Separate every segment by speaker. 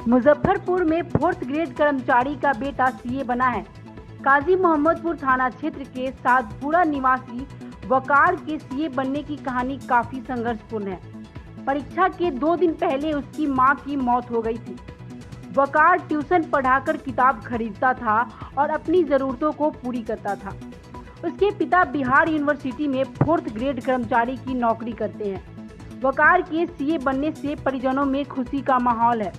Speaker 1: मुजफ्फरपुर में 4th grade कर्मचारी का बेटा सीए बना है। काजी मोहम्मदपुर थाना क्षेत्र के सादपुरा निवासी वकार के सीए बनने की कहानी काफी संघर्षपूर्ण है। परीक्षा के 2 दिन पहले उसकी मां की मौत हो गई थी। वकार ट्यूशन पढ़ाकर किताब खरीदता था और अपनी जरूरतों को पूरी करता था। उसके पिता बिहार यूनिवर्सिटी में 4th ग्रेड कर्मचारी की नौकरी करते हैं। वकार के सीए बनने से परिजनों में खुशी का माहौल है।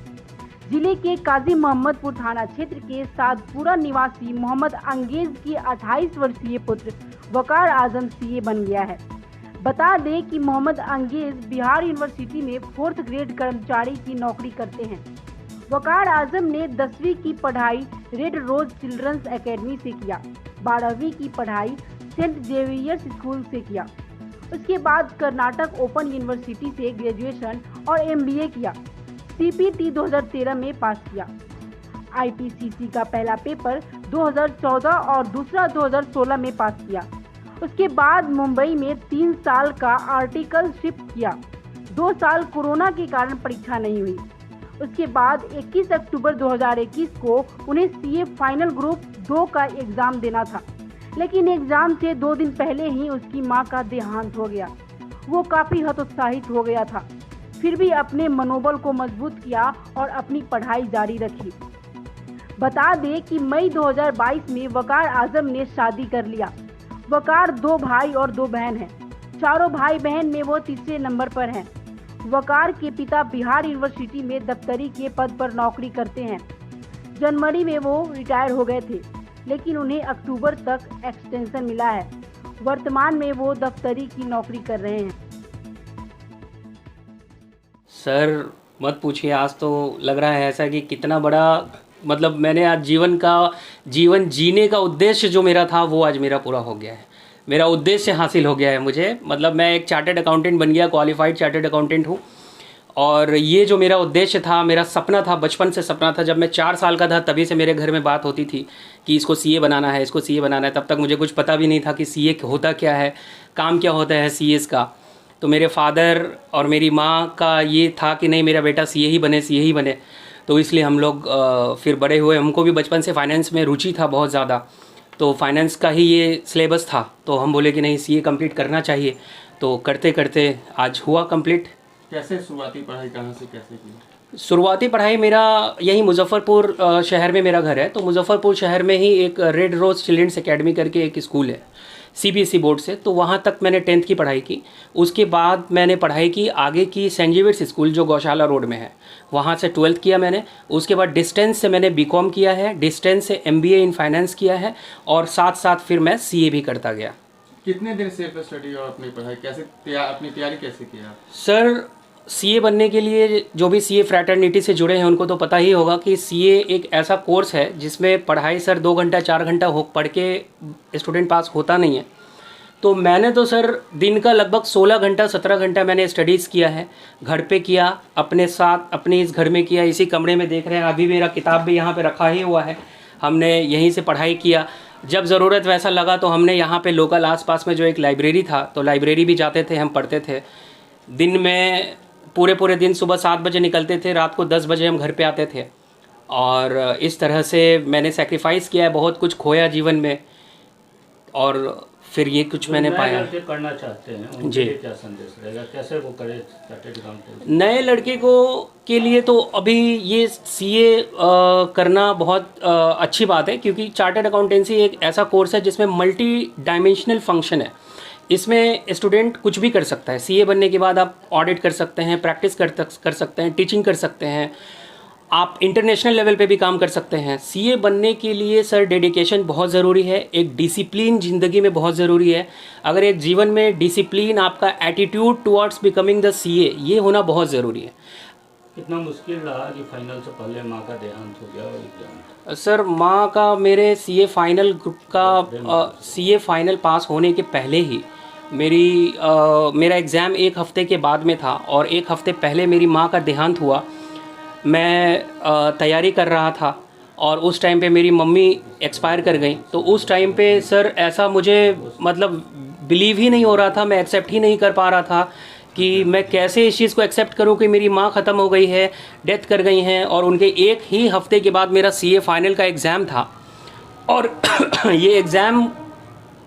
Speaker 1: जिले के काजी मोहम्मदपुर थाना क्षेत्र के सादपुरा निवासी मोहम्मद अंगेज की 28 वर्षीय पुत्र वकार आजम सीए बन गया है। बता दें कि मोहम्मद अंगेज बिहार यूनिवर्सिटी में 4th ग्रेड कर्मचारी की नौकरी करते हैं। वकार आजम ने 10वीं की पढ़ाई रेड रोज चिल्ड्रंस एकेडमी से किया, 12वीं की पढ़ाई सेंट जेवियर्स स्कूल से किया। उसके बाद कर्नाटक ओपन यूनिवर्सिटी से ग्रेजुएशन और एमबीए किया। सीपीटी 2013 में पास किया। आईपीसीसी का पहला पेपर 2014 और दूसरा 2016 में पास किया। उसके बाद मुंबई में 3 साल का आर्टिकलशिप किया। 2 साल कोरोना के कारण परीक्षा नहीं हुई। उसके बाद 21 अक्टूबर 2021 को उन्हें सीए फाइनल ग्रुप 2 का एग्जाम देना था, लेकिन एग्जाम से 2 दिन पहले ही उसकी मां का देहांत हो गया। वो काफी हतोत्साहित हो गया था, फिर भी अपने मनोबल को मजबूत किया और अपनी पढ़ाई जारी रखी। बता दें कि मई 2022 में वकार आजम ने शादी कर लिया। वकार 2 भाई और 2 बहन हैं। चारों भाई बहन में वो तीसरे नंबर पर हैं। वकार के पिता बिहार यूनिवर्सिटी में दफ्तरी के पद पर नौकरी करते हैं। जनवरी में वो रिटायर हो गए थे, लेकिन उन्हें अक्टूबर तक एक्सटेंशन मिला है। वर्तमान में वो दफ्तरी की नौकरी कर रहे हैं।
Speaker 2: सर मत पूछिए, आज तो लग रहा है ऐसा कि कितना बड़ा मतलब मैंने आज जीवन जीने का उद्देश्य जो मेरा था वो आज मेरा पूरा हो गया है। मेरा उद्देश्य हासिल हो गया है मुझे। मतलब मैं एक चार्टर्ड अकाउंटेंट बन गया, क्वालिफाइड चार्टर्ड अकाउंटेंट हूँ। और ये जो मेरा उद्देश्य था, मेरा सपना था, बचपन से सपना था। जब मैं 4 साल का था तभी से मेरे घर में बात होती थी कि इसको सीए बनाना है, इसको सीए बनाना है। तब तक मुझे कुछ पता भी नहीं था कि सीए होता क्या है, काम क्या होता है सीएस का। तो मेरे फादर और मेरी माँ का ये था कि नहीं मेरा बेटा सीए ही बने, सीए ही बने। तो इसलिए हम लोग फिर बड़े हुए। हमको भी बचपन से फाइनेंस में रुचि था बहुत ज़्यादा, तो फाइनेंस का ही ये सिलेबस था। तो हम बोले कि नहीं सीए कंप्लीट करना चाहिए। तो करते करते आज हुआ कंप्लीट।
Speaker 3: कैसे शुरुआती पढ़ाई कहाँ से कैसे की?
Speaker 2: शुरुआती पढ़ाई मेरा यही मुजफ्फरपुर शहर में मेरा घर है। तो मुजफ्फरपुर शहर में ही एक रेड रोज चिल्ड्रंस एकेडमी करके एक स्कूल है सीबीएसई बोर्ड से। तो वहाँ तक मैंने 10th की पढ़ाई की। उसके बाद मैंने पढ़ाई की आगे की सेंट जेवियर्स स्कूल जो गौशाला रोड में है, वहाँ से 12th किया मैंने। उसके बाद डिस्टेंस से मैंने बीकॉम किया है, डिस्टेंस से एमबीए इन फाइनेंस किया है, और साथ साथ फिर मैं सीए भी करता गया।
Speaker 3: कितने दिन से स्टडी और अपनी पढ़ाई कैसे अपनी तैयारी कैसे की आप?
Speaker 2: सर सीए बनने के लिए जो भी सीए फ्रैटर्निटी से जुड़े हैं उनको तो पता ही होगा कि सीए एक ऐसा कोर्स है जिसमें पढ़ाई सर 2 घंटा 4 घंटा हो पढ़ के स्टूडेंट पास होता नहीं है। तो मैंने तो सर दिन का लगभग 16 घंटा 17 घंटा मैंने स्टडीज़ किया है। घर पे किया, अपने साथ अपने इस घर में किया, इसी कमरे में देख रहे हैं अभी मेरा किताब भी यहाँ पे रखा ही हुआ है। हमने यहीं से पढ़ाई किया। जब ज़रूरत वैसा लगा तो हमने यहाँ पे लोकल आसपास में जो एक लाइब्रेरी था, तो लाइब्रेरी भी जाते थे, हम पढ़ते थे। दिन में पूरे दिन सुबह 7 बजे निकलते थे, रात को 10 बजे हम घर पे आते थे। और इस तरह से मैंने सेक्रीफाइस किया है, बहुत कुछ खोया जीवन में, और फिर ये कुछ मैंने पाया।
Speaker 4: लड़के करना चाहते हैं उनके
Speaker 2: जी।
Speaker 4: लिए क्या संदेश रहेगा, कैसे वो करे चार्टर्ड अकाउंटेंट?
Speaker 2: नए लड़के को के लिए तो अभी ये सीए करना बहुत अच्छी बात है, क्योंकि चार्टर्ड अकाउंटेंसी एक ऐसा कोर्स है जिसमें मल्टी डायमेंशनल फंक्शन है। इसमें स्टूडेंट कुछ भी कर सकता है। सीए बनने के बाद आप ऑडिट कर सकते हैं, प्रैक्टिस कर सकते हैं, टीचिंग कर सकते हैं, आप इंटरनेशनल लेवल पे भी काम कर सकते हैं। सीए बनने के लिए सर डेडिकेशन बहुत ज़रूरी है, एक डिसिप्लिन ज़िंदगी में बहुत ज़रूरी है। अगर एक जीवन में डिसिप्लिन, आपका attitude towards becoming the CA, ये होना बहुत ज़रूरी है।
Speaker 4: कितना मुश्किल रहा कि फाइनल से पहले माँ का देहांत हो गया और एग्जाम?
Speaker 2: सर माँ का मेरे सीए फाइनल ग्रुप का सीए फाइनल पास होने के पहले ही मेरा एग्ज़ाम 1 हफ़्ते के बाद में था, और 1 हफ़्ते पहले मेरी माँ का देहांत हुआ। मैं तैयारी कर रहा था और उस टाइम पे मेरी मम्मी एक्सपायर कर गई। तो उस टाइम पे सर ऐसा मुझे मतलब बिलीव ही नहीं हो रहा था, मैं एक्सेप्ट ही नहीं कर पा रहा था कि मैं कैसे इस चीज़ को एक्सेप्ट करूं कि मेरी माँ ख़त्म हो गई है, डेथ कर गई हैं, और उनके एक ही हफ्ते के बाद मेरा CA फाइनल का एग्ज़ाम था, और ये एग्ज़ाम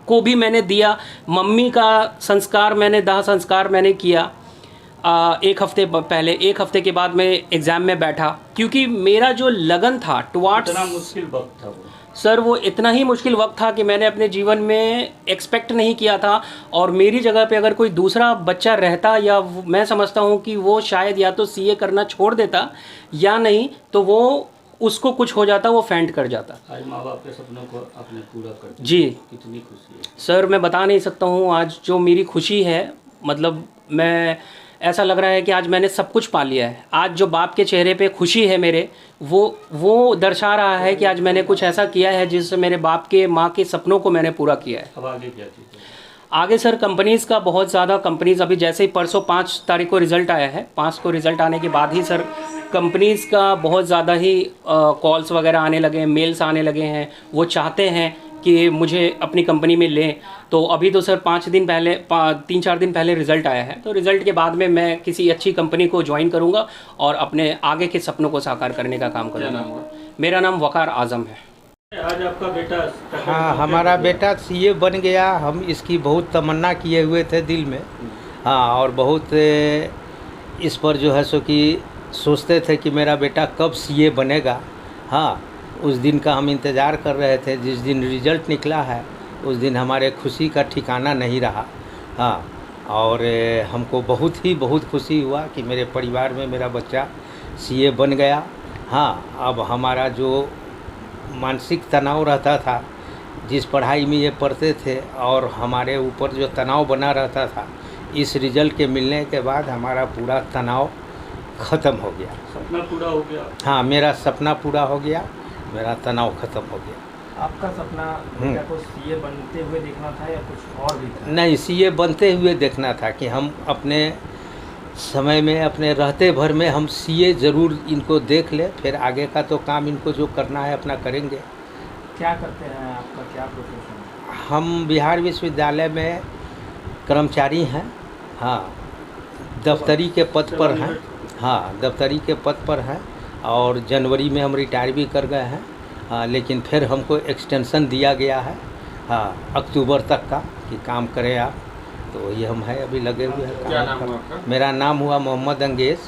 Speaker 2: को भी मैंने दिया। मम्मी का संस्कार मैंने दाह संस्कार मैंने किया एक हफ्ते पहले। एक हफ्ते के बाद मैं एग्ज़ाम में बैठा, क्योंकि मेरा जो लगन था टुवार्ड्स,
Speaker 4: इतना मुश्किल वक्त था वो
Speaker 2: सर, वो इतना ही मुश्किल वक्त था कि मैंने अपने जीवन में एक्सपेक्ट नहीं किया था। और मेरी जगह पे अगर कोई दूसरा बच्चा रहता, या मैं समझता हूँ कि वो शायद या तो CA करना छोड़ देता, या नहीं तो वो उसको कुछ हो जाता, वो फेंट कर जाता।
Speaker 4: आज माँ बाप के सपनों को आपने पूरा कर दिया।
Speaker 2: जी
Speaker 4: कितनी खुशी है
Speaker 2: सर, मैं बता नहीं सकता हूँ आज जो मेरी खुशी है। मतलब मैं, ऐसा लग रहा है कि आज मैंने सब कुछ पा लिया है। आज जो बाप के चेहरे पे खुशी है मेरे, वो दर्शा रहा है कि आज मैंने कुछ ऐसा किया है जिससे मेरे बाप के, माँ के सपनों को मैंने पूरा किया है।
Speaker 4: अब आगे क्या चीज़ है?
Speaker 2: आगे सर कंपनीज़ का बहुत ज़्यादा, कंपनीज़ अभी जैसे ही परसों 5 तारीख को रिज़ल्ट आया है, 5 को रिज़ल्ट आने के बाद ही सर कंपनीज़ का बहुत ज़्यादा ही कॉल्स वगैरह आने लगे हैं, मेल्स आने लगे हैं। वो चाहते हैं कि मुझे अपनी कंपनी में लें। तो अभी तो सर 3-4 दिन पहले रिज़ल्ट आया है, तो रिज़ल्ट के बाद में मैं किसी अच्छी कंपनी को ज्वाइन करूँगा और अपने आगे के सपनों को साकार करने का काम
Speaker 3: क्या नाम
Speaker 2: करूँगा।
Speaker 3: हुआ?
Speaker 2: मेरा नाम वकार आज़म है।
Speaker 4: आज आपका बेटा
Speaker 5: हाँ, हमारा बेटा CA बन गया। हम इसकी बहुत तमन्ना किए हुए थे दिल में। हाँ, और बहुत इस पर जो है सो कि सोचते थे कि मेरा बेटा कब CA बनेगा। हाँ, उस दिन का हम इंतज़ार कर रहे थे। जिस दिन रिज़ल्ट निकला है उस दिन हमारे खुशी का ठिकाना नहीं रहा। हाँ, और हमको बहुत खुशी हुआ कि मेरे परिवार में मेरा बच्चा CA बन गया। हाँ, अब हमारा जो मानसिक तनाव रहता था, जिस पढ़ाई में ये पढ़ते थे, और हमारे ऊपर जो तनाव बना रहता था, इस रिज़ल्ट के मिलने के बाद हमारा पूरा तनाव ख़त्म हो गया।
Speaker 4: सपना पूरा हो गया।
Speaker 5: हाँ, मेरा सपना पूरा हो गया, मेरा तनाव ख़त्म हो गया।
Speaker 6: आपका सपना बेटा को CA बनते हुए देखना था या कुछ और भी था?
Speaker 5: नहीं, CA बनते हुए देखना था कि हम अपने समय में, अपने रहते भर में हम CA ज़रूर इनको देख ले, फिर आगे का तो काम इनको जो करना है अपना करेंगे।
Speaker 6: क्या करते हैं, आपका क्या प्रोफेशन है?
Speaker 5: हम बिहार विश्वविद्यालय में कर्मचारी हैं। हाँ, दफ्तरी के पद पर हैं। हाँ, दफ्तरी के पद पर हैं, और जनवरी में हम रिटायर भी कर गए हैं। हाँ, लेकिन फिर हमको एक्सटेंशन दिया गया है, हाँ, अक्टूबर तक का, कि काम करें आप। तो ये हम है अभी लगे हुए हैं।
Speaker 3: क्या नाम हुआ आपका?
Speaker 5: मेरा नाम हुआ मोहम्मद अंगेज़।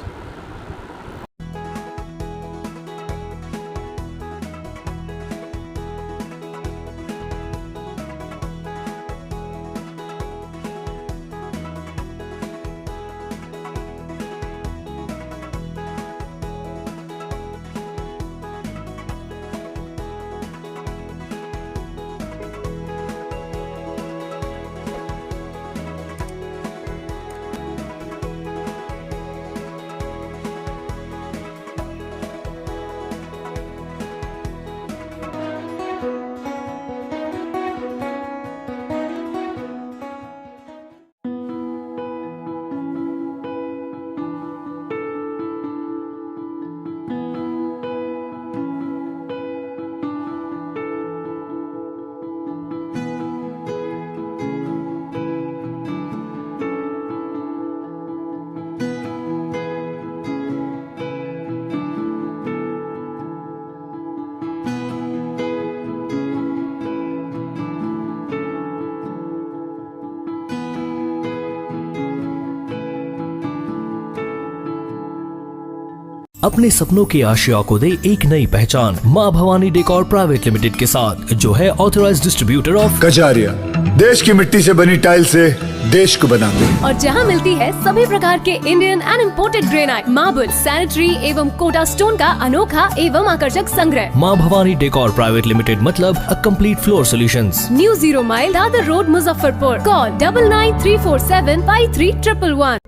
Speaker 7: अपने सपनों के आशिया को दे एक नई पहचान माँ भवानी डेकोर प्राइवेट लिमिटेड के साथ, जो है ऑथराइज्ड डिस्ट्रीब्यूटर ऑफ
Speaker 8: कजारिया। देश की मिट्टी से बनी टाइल से देश को बनाते हैं,
Speaker 9: और जहां मिलती है सभी प्रकार के Indian and imported granite, marble, sanitary एवं कोटा स्टोन का अनोखा एवं आकर्षक संग्रह।
Speaker 7: माँ भवानी डेकोर प्राइवेट लिमिटेड मतलब a complete floor solutions.
Speaker 9: New 0 mile Dadar road, Muzaffarpur. Call 9934753111।